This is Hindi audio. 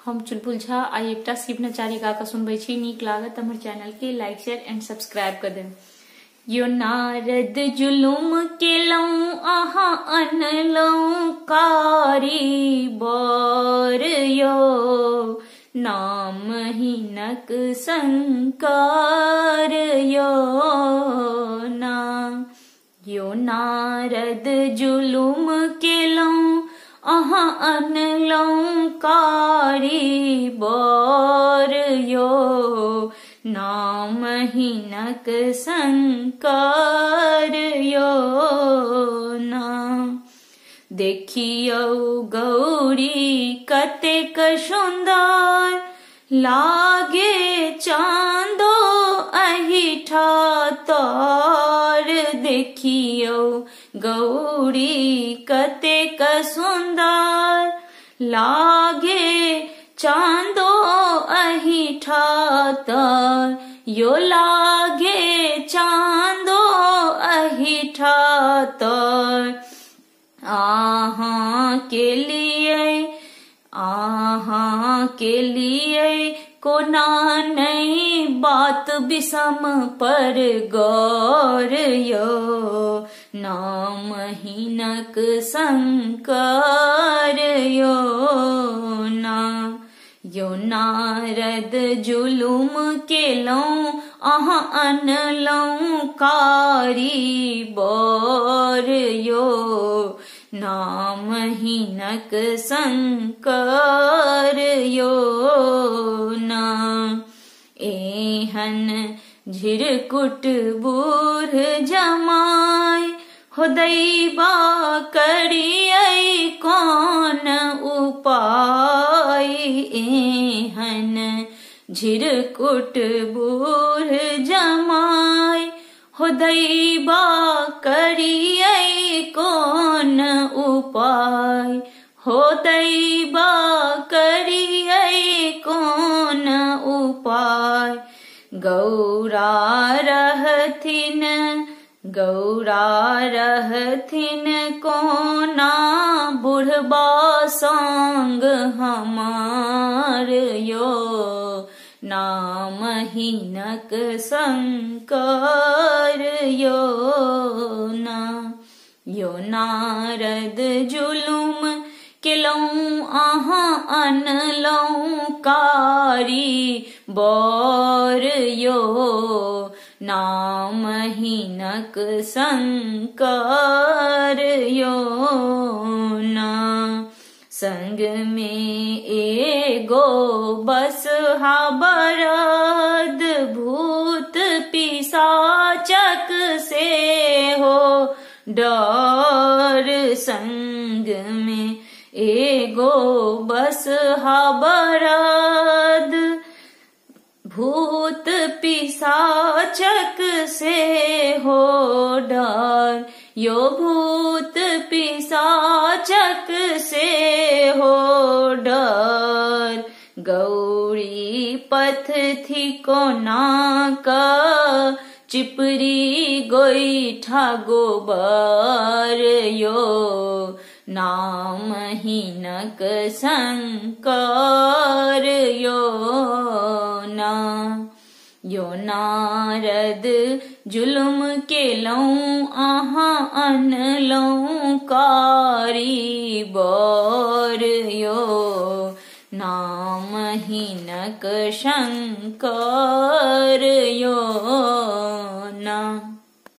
हम चुलबुल झा आई एकटा शिव नचारी गा के सुनबे छी। नीक लागत हमर चैनल के लाइक शेयर एंड सब्सक्राइब कर देब। यो नारद जुलुम केलौं अहाँ अनलौं कारी बर यो नाम हीनक संकार यो नाम। यो नारद जुलुम केलौं अहाँ अनलौं कारी बर यो नाम हीनक संकार यो नाम। देखियौ गौरी कतेक सुंदर लागे चांदो अहिठा तोर। देखियौ गौरी कतेक सुंदर लागे चांदो अहिठा तोर। यो लागे चांदो अहिठा तोर। आहाँ के लिए कोना नहीं बात विषम पर गौर यो नाम हीनक संकर यो नाम। यो नारद जुलुम केलौं अहाँ अनलौं कारी बर यो नाम हीनक संकर यो नाम। एहन झिरकुट बूढ़ जमाय हो दैबा करियै कौन उपाय। एहन झिरकुट बूढ़ जमाय हो दैबा करियै कौन उपाय। हो दैबा करियै कौन उपाय। गौरा रहथिन कोना बुढ़बा संग हमार यो नाम हीनक संकर यो नाम। यो नारद जुलुम केलौं अहाँ अनलौं कारी बर यो नाम हीनक संकर यो नाम। संग में एगो बसहा बरद भूत पिशाचक से हो डर। संग में एगो बसहा बरद भूत पिशाचक से हो डर। यो भूत पिशाचक से हो डर। गौरी पथ थी कोना का चिपरी गोईठा गोबर यो नाम हीनक संकर यो नाम। यो नारद जुलुम केलौं अहाँ अनलौं कारी बर यो नाम हीनक संकर यो नाम।